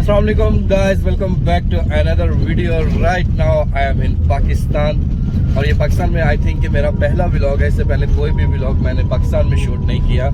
Assalamualaikum guys, welcome back to another video. Right now I am in Pakistan और ये पाकिस्तान में I think कि मेरा पहला व्लॉग है। इससे पहले कोई भी व्लॉग मैंने पाकिस्तान में शूट नहीं किया।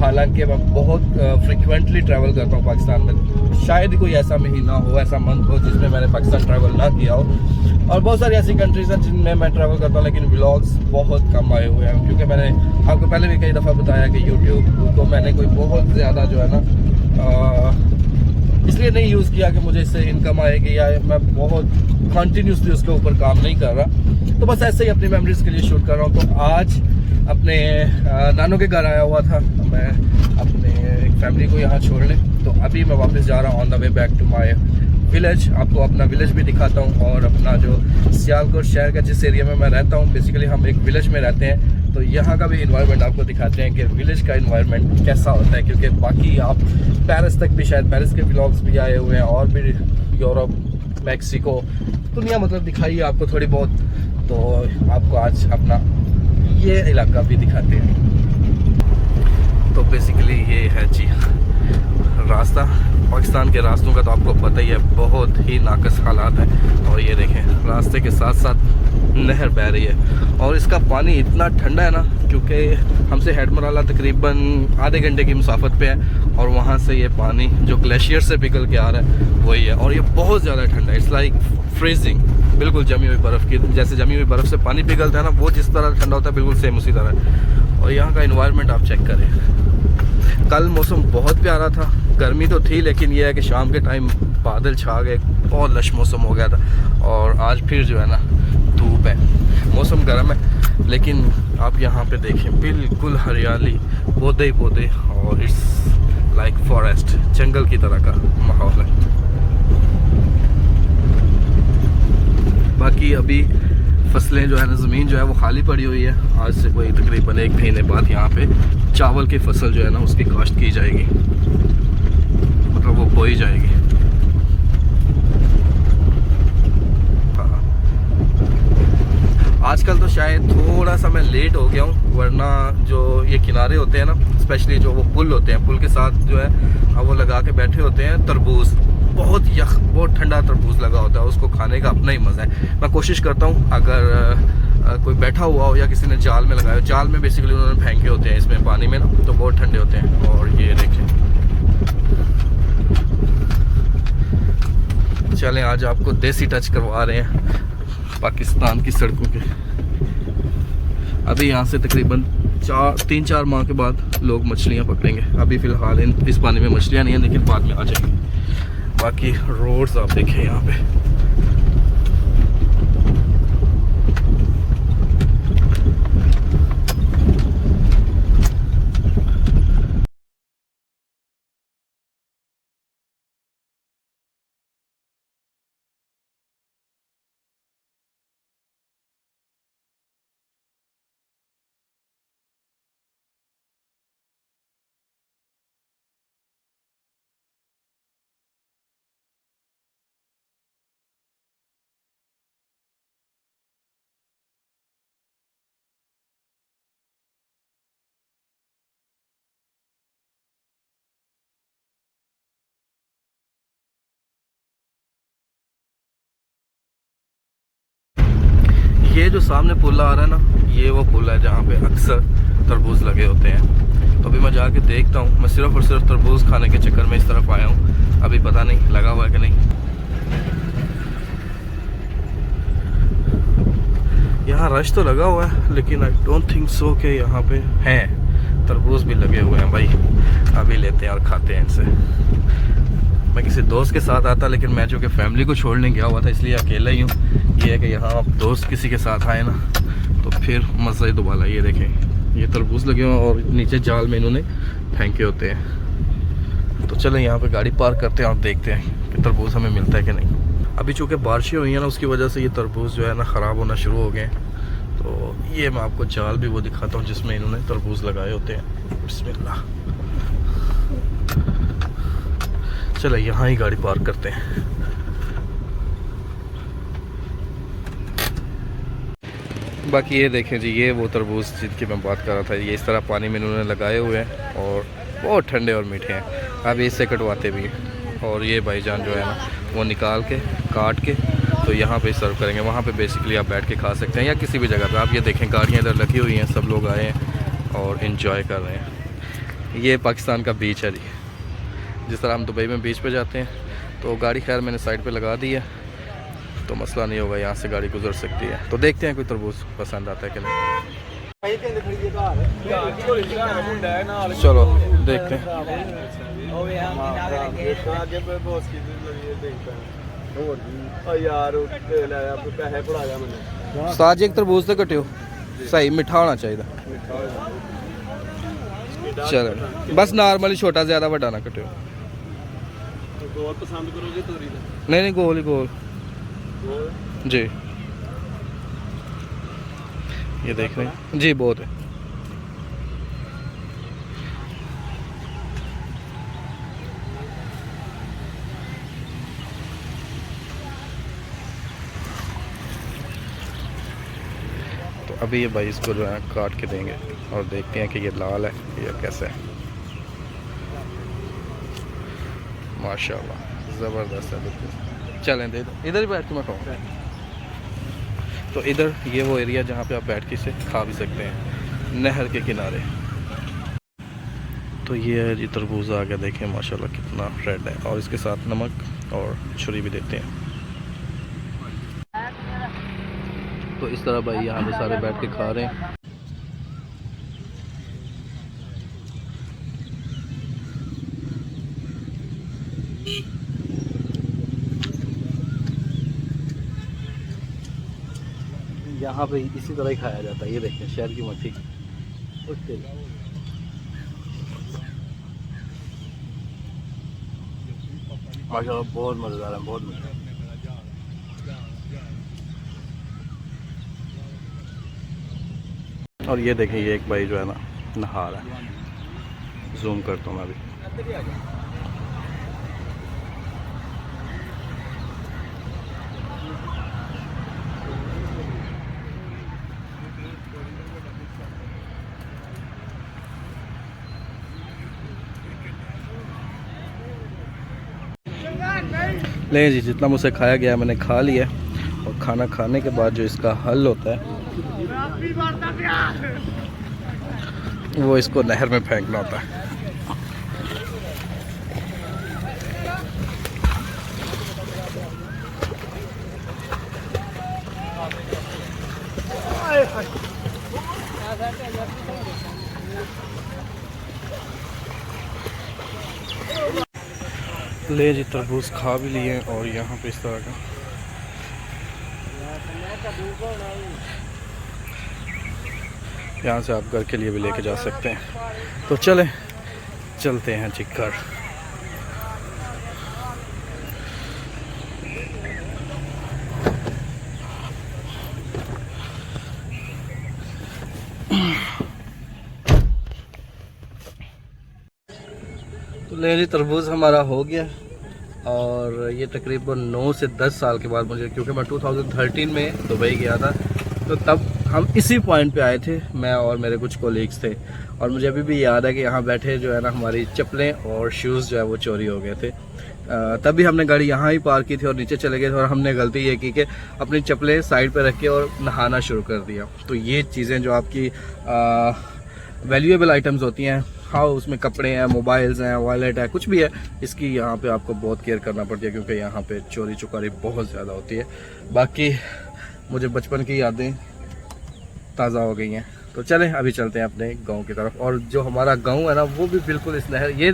हालांकि मैं बहुत फ्रिक्वेंटली ट्रैवल करता हूँ पाकिस्तान में। शायद कोई ऐसा महीना हो, ऐसा मंथ हो जिसमें मैंने पाकिस्तान ट्रैवल ना किया हो। और बहुत सारी ऐसी कंट्रीज हैं जिनमें मैं ट्रैवल करता हूँ, लेकिन व्लॉग्स बहुत कम आए हुए हैं, क्योंकि मैंने आपको पहले भी कई दफ़ा बताया कि यूट्यूब को मैंने कोई बहुत ज़्यादा जो है ना इसलिए नहीं यूज़ किया कि मुझे इससे इनकम आएगी, या मैं बहुत कंटिन्यूसली उसके ऊपर काम नहीं कर रहा। तो बस ऐसे ही अपनी मेमोरीज़ के लिए शूट कर रहा हूँ। तो आज अपने नानों के घर आया हुआ था मैं अपने एक फैमिली को यहाँ छोड़ने। तो अभी मैं वापस जा रहा हूँ on the way back to my village. आपको अपना विलेज भी दिखाता हूँ और अपना जो सियालकोट शहर का जिस एरिया में मैं रहता हूँ, बेसिकली हम एक विलेज में रहते हैं, तो यहाँ का भी इन्वायरमेंट आपको दिखाते हैं कि विलेज का इन्वायरमेंट कैसा होता है। क्योंकि बाकी आप पेरिस तक भी, शायद पेरिस के व्लॉग्स भी आए हुए हैं, और भी यूरोप, मैक्सिको, दुनिया मतलब दिखाई है आपको थोड़ी बहुत। तो आपको आज अपना ये इलाका भी दिखाते हैं। तो बेसिकली ये है जी रास्ता। पाकिस्तान के रास्तों का तो आपको पता ही है, बहुत ही नाकस हालात है। और ये देखें रास्ते के साथ साथ नहर बह रही है, और इसका पानी इतना ठंडा है ना, क्योंकि हमसे हेडमराला तकरीबन आधे घंटे की मुसाफत पे है, और वहाँ से ये पानी जो ग्लेशियर से पिघल के आ रहा है वही है। और ये बहुत ज़्यादा ठंडा है, इट्स लाइक फ्रीजिंग, बिल्कुल जमी हुई बर्फ़ की, जैसे जमी हुई बर्फ़ से पानी पिघलता है ना, वो जिस तरह ठंडा होता है बिल्कुल सेम उसी तरह। और यहाँ का इन्वायरमेंट आप चेक करें। कल मौसम बहुत प्यारा था, गर्मी तो थी, लेकिन यह है कि शाम के टाइम बादल छा गए, बहुत लश मौसम हो गया था। और आज फिर जो है ना धूप है, मौसम गर्म है, लेकिन आप यहाँ पे देखें बिल्कुल हरियाली, पौधे ही पौधे, और इट्स लाइक फॉरेस्ट, जंगल की तरह का माहौल है। बाकी अभी फसलें जो है ना, ज़मीन जो है वो खाली पड़ी हुई है। आज से कोई तकरीबन 1 महीने बाद यहाँ पे चावल की फसल जो है ना उसकी काश्त की जाएगी, मतलब वो बोई जाएगी। हाँ, आजकल तो शायद थोड़ा सा मैं लेट हो गया हूँ, वरना जो ये किनारे होते हैं ना, स्पेशली जो वो पुल होते हैं, पुल के साथ जो है वो लगा के बैठे होते हैं तरबूज, बहुत यख, बहुत ठंडा तरबूज लगा होता है, उसको खाने का अपना ही मज़ा है। मैं कोशिश करता हूँ अगर कोई बैठा हुआ हो या किसी ने जाल में लगाया हो, जाल में बेसिकली उन्होंने फेंके होते हैं इसमें पानी में ना, तो बहुत ठंडे होते हैं। और ये देखें, चलें आज आपको देसी टच करवा रहे हैं पाकिस्तान की सड़कों के। अभी यहाँ से तकरीबन 3-4 माह के बाद लोग मछलियाँ पकड़ेंगे। अभी फ़िलहाल इस पानी में मछलियाँ नहीं हैं, लेकिन बाद में आ जाएंगी। बाकी रोड्स आप देखें यहाँ पे, ये जो सामने पुल आ रहा है ना, ये वो पुल है जहाँ पे अक्सर तरबूज लगे होते हैं। तो अभी मैं जाके देखता हूँ। मैं सिर्फ और सिर्फ तरबूज खाने के चक्कर में इस तरफ आया हूँ, अभी पता नहीं लगा हुआ है कि नहीं। यहाँ रश तो लगा हुआ है, लेकिन आई डोंट थिंक सो कि यहाँ पे हैं तरबूज भी लगे हुए हैं। भाई अभी लेते हैं और खाते हैं इनसे। मैं किसी दोस्त के साथ आता, लेकिन मैं जो कि फैमिली को छोड़ने गया हुआ था, इसलिए अकेला ही हूँ। ये है कि यहाँ आप दोस्त किसी के साथ आए ना तो फिर मज़ा ही दोबारा। ये देखें, ये तरबूज लगे हुए हैं और नीचे जाल में इन्होंने फेंके होते हैं। तो चलें यहाँ पे गाड़ी पार्क करते हैं और देखते हैं कि तरबूज हमें मिलता है कि नहीं। अभी चूँकि बारिशें हुई हैं ना, उसकी वजह से ये तरबूज जो है ना ख़राब होना शुरू हो गए हैं। तो ये मैं आपको जाल भी वो दिखाता हूँ जिसमें इन्होंने तरबूज लगाए होते हैं। बिस्मिल्लाह, चलो यहाँ ही गाड़ी पार्क करते हैं। बाकी ये देखें जी, ये वो तरबूज जिनकी मैं बात कर रहा था, ये इस तरह पानी में इन्होंने लगाए हुए हैं और बहुत ठंडे और मीठे हैं। अभी इससे कटवाते भी हैं। और ये भाईजान जो है ना वो निकाल के काट के तो यहाँ पे सर्व करेंगे। वहाँ पे बेसिकली आप बैठ के खा सकते हैं या किसी भी जगह पे। आप ये देखें गाड़ियाँ इधर लगी हुई हैं, सब लोग आए हैं और इन्जॉय कर रहे हैं। ये पाकिस्तान का बीच है जी। जिस तरह हम दुबई में बीच पे जाते हैं तो गाड़ी खैर मैंने साइड पे लगा दी है तो मसला नहीं होगा, यहाँ से गाड़ी गुजर सकती है। तो देखते हैं कोई तरबूज पसंद आता है कि नहीं। चलो देखते हैं। साज एक तरबूज तो कटियो सही मिठा होना चाहिए। चलो बस नॉर्मली छोटा ज़्यादा बड़ा ना कटियो। गोल पसंद करोगे तोरी? नहीं गोल ही गोल जी। ये देख रहे हैं जी, बहुत है। तो अभी ये भाई इसको जो है काट के देंगे और देखते हैं कि ये लाल है या कैसा है। माशाल्लाह ज़बरदस्त है बिल्कुल। चलें दे दो, इधर ही बैठ के मैं खाऊँ। तो इधर ये वो एरिया जहाँ पे आप बैठ के इसे खा भी सकते हैं, नहर के किनारे। तो ये है जी तरबूज आ गया, देखें माशाल्लाह कितना रेड है। और इसके साथ नमक और छुरी भी देते हैं। तो इस तरह भाई यहाँ पे सारे बैठ के खा रहे हैं। यहाँ पे इसी तरह ही खाया जाता है। ये देखें शहर की मट्टी माशाल्लाह बहुत मज़ेदार है, बहुत मज़ेदार। और ये देखें ये एक भाई जो है ना नहा रहा है। जूम करता हूँ मैं अभी। ले जी जितना मुझसे खाया गया मैंने खा लिया। और खाना खाने के बाद जो इसका हल होता है वो इसको नहर में फेंकना होता है। ले जी तरबूज खा भी लिए और यहाँ पे इस तरह का यहाँ से आप घर के लिए भी लेके जा सकते हैं। तो चलते हैं जी घर। तो ले जी तरबूज हमारा हो गया और ये तकरीबन 9 से 10 साल के बाद मुझे, क्योंकि मैं 2013 में दुबई गया था तो तब हम इसी पॉइंट पे आए थे, मैं और मेरे कुछ कोलीग्स थे। और मुझे अभी भी याद है कि यहाँ बैठे जो है ना हमारी चप्पलें और शूज़ जो है वो चोरी हो गए थे। तभी हमने गाड़ी यहाँ ही पार्क की थी और नीचे चले गए थे और हमने गलती ये की कि अपनी चप्पलें साइड पे रख के और नहाना शुरू कर दिया। तो ये चीज़ें जो आपकी वैल्यूएबल आइटम्स होती हैं, हाँ उसमें कपड़े हैं, मोबाइल्स हैं, वॉलेट है, कुछ भी है, इसकी यहाँ पे आपको बहुत केयर करना पड़ती है क्योंकि यहाँ पे चोरी चुकारी बहुत ज़्यादा होती है। बाकी मुझे बचपन की यादें ताज़ा हो गई हैं। तो चलें अभी चलते हैं अपने गांव की तरफ। और जो हमारा गांव है ना वो भी बिल्कुल इस नहर, ये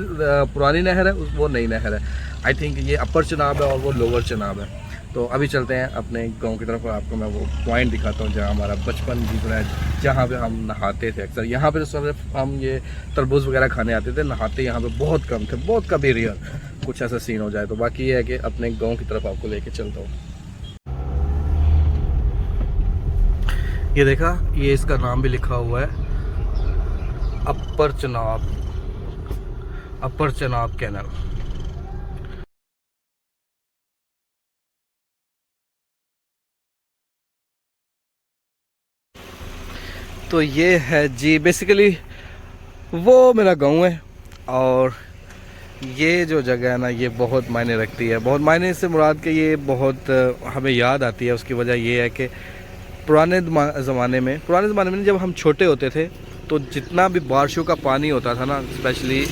पुरानी नहर है, वो नई नहर है। आई थिंक ये अपर चनाब है और वो लोअर चनाब है। तो अभी चलते हैं अपने गांव की तरफ और आपको मैं वो पॉइंट दिखाता हूँ जहाँ हमारा बचपन गुजरा है, जहाँ पे हम नहाते थे अक्सर। यहाँ पे तो सिर्फ हम ये तरबूज वगैरह खाने आते थे, नहाते यहाँ पे बहुत कम थे, बहुत कभी रेयर कुछ ऐसा सीन हो जाए। तो बाकी ये है कि अपने गाँव की तरफ आपको लेके चलता हूँ। ये देखा, ये इसका नाम भी लिखा हुआ है अपर चनाब कैनल। तो ये है जी बेसिकली वो मेरा गांव है और ये जो जगह है ना ये बहुत मायने रखती है। बहुत मायने से मुराद के ये बहुत हमें याद आती है। उसकी वजह ये है कि पुराने ज़माने में जब हम छोटे होते थे तो जितना भी बारिशों का पानी होता था ना, स्पेशली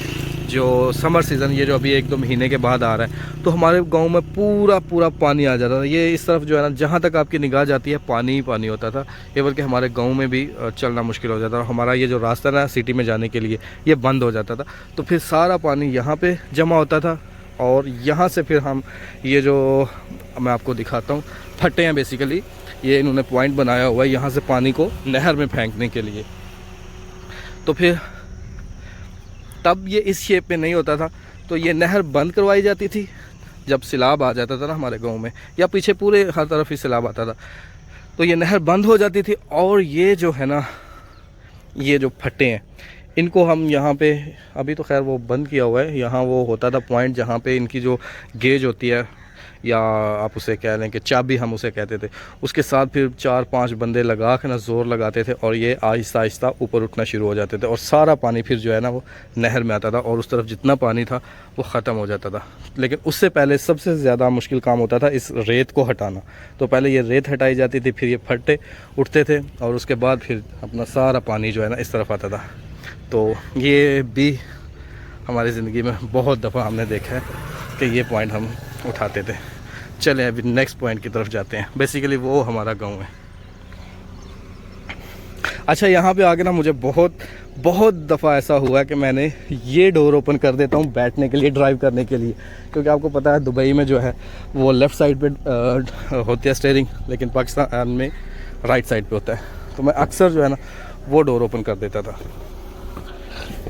जो समर सीज़न, ये जो अभी 1-2 महीने के बाद आ रहा है, तो हमारे गांव में पूरा पानी आ जाता था। ये इस तरफ जो है ना, जहाँ तक आपकी निगाह जाती है पानी ही पानी होता था। ये बल्कि हमारे गांव में भी चलना मुश्किल हो जाता था। हमारा ये जो रास्ता ना सिटी में जाने के लिए ये बंद हो जाता था। तो फिर सारा पानी यहाँ पर जमा होता था और यहाँ से फिर हम ये जो मैं आपको दिखाता हूँ फट्टे हैं बेसिकली, ये इन्होंने पॉइंट बनाया हुआ है यहाँ से पानी को नहर में फेंकने के लिए। तो फिर तब ये इस शेप में नहीं होता था, तो ये नहर बंद करवाई जाती थी जब सैलाब आ जाता था ना हमारे गांव में, या पीछे पूरे हर तरफ ही सैलाब आता था, तो ये नहर बंद हो जाती थी। और ये जो है ना, ये जो फट्टे हैं इनको हम यहाँ पे, अभी तो खैर वो बंद किया हुआ है, यहाँ वो होता था पॉइंट जहाँ पे इनकी जो गेज होती है, या आप उसे कह लें कि चाबी हम उसे कहते थे, उसके साथ फिर 4-5 बंदे लगा के ना ज़ोर लगाते थे और ये आहिस्ता आहिस्ता ऊपर उठना शुरू हो जाते थे और सारा पानी फिर जो है ना वो नहर में आता था और उस तरफ जितना पानी था वो ख़त्म हो जाता था। लेकिन उससे पहले सबसे ज़्यादा मुश्किल काम होता था इस रेत को हटाना। तो पहले ये रेत हटाई जाती थी, फिर ये फट्टे उठते थे और उसके बाद फिर अपना सारा पानी जो है ना इस तरफ आता था। तो ये भी हमारी ज़िंदगी में बहुत दफ़ा हमने देखा है कि ये पॉइंट हम उठाते थे। चलें अभी नेक्स्ट पॉइंट की तरफ जाते हैं। बेसिकली वो हमारा गांव है। अच्छा, यहाँ पे आके ना मुझे बहुत दफ़ा ऐसा हुआ है कि मैंने ये डोर ओपन कर देता हूँ बैठने के लिए, ड्राइव करने के लिए, क्योंकि आपको पता है दुबई में जो है वो लेफ़्ट साइड पे होती है स्टीयरिंग, लेकिन पाकिस्तान में राइट साइड पे होता है। तो मैं अक्सर जो है ना वो डोर ओपन कर देता था।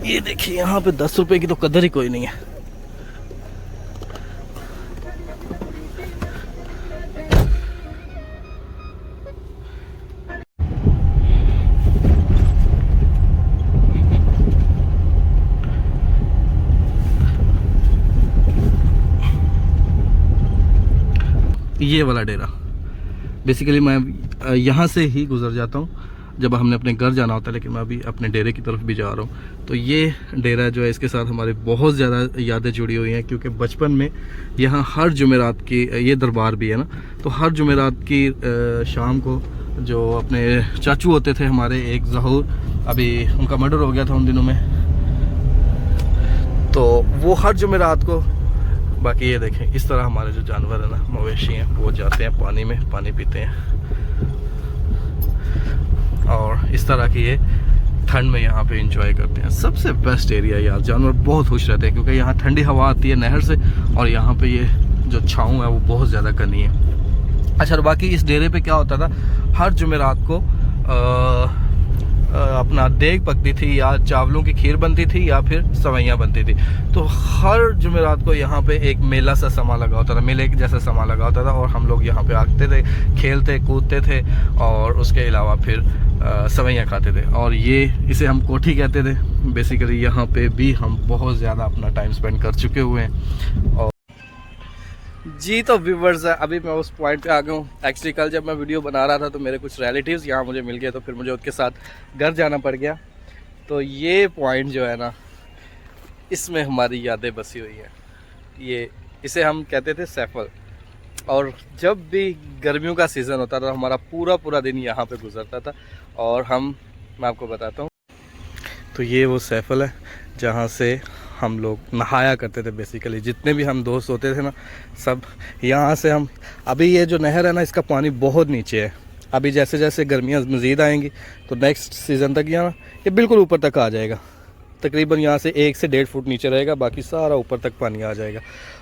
ये देखिए यहाँ पे 10 रुपये की तो कदर ही कोई नहीं है। ये वाला डेरा बेसिकली मैं यहाँ से ही गुज़र जाता हूँ जब हमने अपने घर जाना होता है, लेकिन मैं अभी अपने डेरे की तरफ भी जा रहा हूँ। तो ये डेरा जो है इसके साथ हमारी बहुत ज़्यादा यादें जुड़ी हुई हैं, क्योंकि बचपन में यहाँ हर जुमेरात की, ये दरबार भी है ना, तो हर जुमेरात की शाम को जो अपने चाचू होते थे हमारे, एक ज़हूर, अभी उनका मर्डर हो गया था उन दिनों में, तो वो हर जुमेरात को, बाकी ये देखें इस तरह हमारे जो जानवर है ना, मवेशी हैं, वो जाते हैं पानी में, पानी पीते हैं और इस तरह की ये ठंड में यहाँ पे एंजॉय करते हैं। सबसे बेस्ट एरिया यार, जानवर बहुत खुश रहते हैं क्योंकि यहाँ ठंडी हवा आती है नहर से और यहाँ पे ये जो छाँव है वो बहुत ज़्यादा घनी है। अच्छा, और बाकी इस डेरे पे क्या होता था, हर जुमेरात को अपना देग पकती थी, या चावलों की खीर बनती थी, या फिर सवैयाँ बनती थी। तो हर जुमेरात को यहाँ पे एक मेला सा समा लगा होता था, मेले जैसा समा लगा होता था और हम लोग यहाँ पे आते थे, खेलते कूदते थे और उसके अलावा फिर सवैयाँ खाते थे। और ये इसे हम कोठी कहते थे। बेसिकली यहाँ पे भी हम बहुत ज़्यादा अपना टाइम स्पेंड कर चुके हुए हैं। और जी तो व्यूवर्स, अभी मैं उस पॉइंट पे आ गया हूँ। एक्चुअली कल जब मैं वीडियो बना रहा था तो मेरे कुछ रिलेटिव्स यहाँ मुझे मिल गए, तो फिर मुझे उनके साथ घर जाना पड़ गया। तो ये पॉइंट जो है ना, इसमें हमारी यादें बसी हुई हैं। ये इसे हम कहते थे सैफल, और जब भी गर्मियों का सीज़न होता था हमारा पूरा दिन यहाँ पे गुजरता था। और मैं आपको बताता हूँ, तो ये वो सैफल है जहाँ से हम लोग नहाया करते थे। बेसिकली जितने भी हम दोस्त होते थे ना, सब यहाँ से हम, अभी ये जो नहर है ना इसका पानी बहुत नीचे है। अभी जैसे जैसे गर्मियाँ मज़ीद आएंगी तो नेक्स्ट सीज़न तक यहाँ ये बिल्कुल ऊपर तक आ जाएगा। तकरीबन यहाँ से 1 से 1.5 फुट नीचे रहेगा, बाकी सारा ऊपर तक पानी आ जाएगा।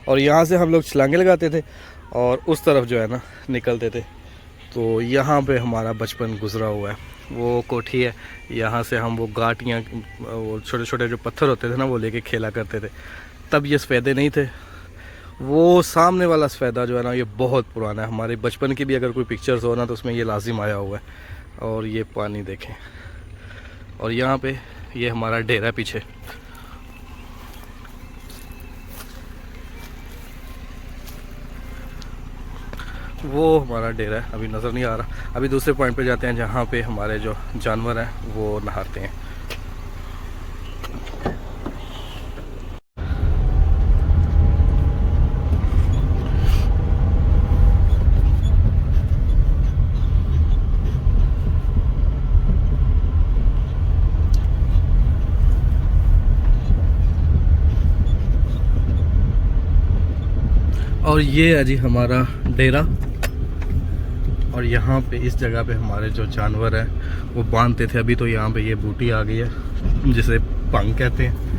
और यहाँ से हम लोग छलांगे लगाते थे और उस तरफ जो है ना निकलते थे। तो यहाँ पे हमारा बचपन गुजरा हुआ है। वो कोठी है, यहाँ से हम वो गाटियाँ, वो छोटे छोटे जो पत्थर होते थे ना, वो लेके खेला करते थे। तब ये सफ़ेदे नहीं थे। वो सामने वाला सफ़ेदा जो है ना, ये बहुत पुराना है। हमारे बचपन की भी अगर कोई पिक्चर्स हो ना तो उसमें ये लाजिम आया हुआ है। और ये पानी देखें, और यहाँ पे ये हमारा डेरा पीछे। वो हमारा डेरा है, अभी नज़र नहीं आ रहा। अभी दूसरे पॉइंट पे जाते हैं जहाँ पे हमारे जो जानवर हैं वो नहाते हैं। और ये है जी हमारा डेरा। और यहाँ पे इस जगह पे हमारे जो जानवर हैं वो बांधते थे। अभी तो यहाँ पे ये बूटी आ गई है जिसे पंग कहते हैं।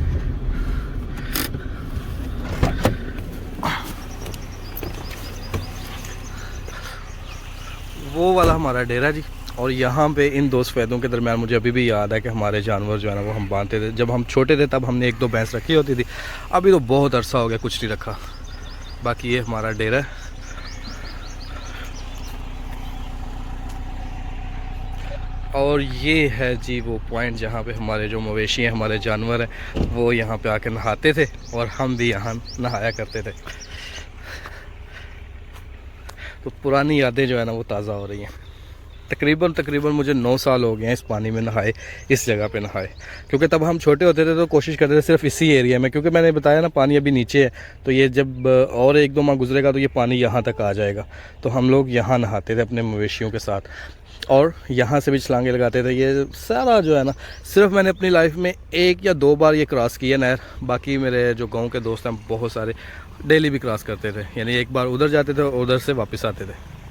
वो वाला हमारा डेरा जी। और यहाँ पे इन दो सफ़ेदों के दरमियान मुझे अभी भी याद है कि हमारे जानवर जो है ना वो हम बांधते थे। जब हम छोटे थे तब हमने 1-2 भैंस रखी होती थी। अभी तो बहुत अरसा हो गया कुछ नहीं रखा। बाकी ये हमारा डेरा है। और ये है जी वो पॉइंट जहाँ पे हमारे जो मवेशी हैं, हमारे जानवर हैं, वो यहाँ पे आके नहाते थे और हम भी यहाँ नहाया करते थे। तो पुरानी यादें जो है ना वो ताज़ा हो रही हैं। तकरीबन मुझे 9 साल हो गए हैं इस पानी में नहाए, इस जगह पे नहाए। क्योंकि तब हम छोटे होते थे तो कोशिश करते थे सिर्फ इसी एरिया में, क्योंकि मैंने बताया ना पानी अभी नीचे है। तो ये जब और 1-2 माह गुजरेगा तो ये पानी यहाँ तक आ जाएगा। तो हम लोग यहाँ नहाते थे अपने मवेशियों के साथ और यहाँ से भी छलांगे लगाते थे। ये सारा जो है ना, सिर्फ मैंने अपनी लाइफ में 1 या 2 बार ये क्रॉस किया नहर। बाकी मेरे जो गाँव के दोस्त हैं बहुत सारे डेली भी क्रॉस करते थे। यानी एक बार उधर जाते थे और उधर से वापस आते थे।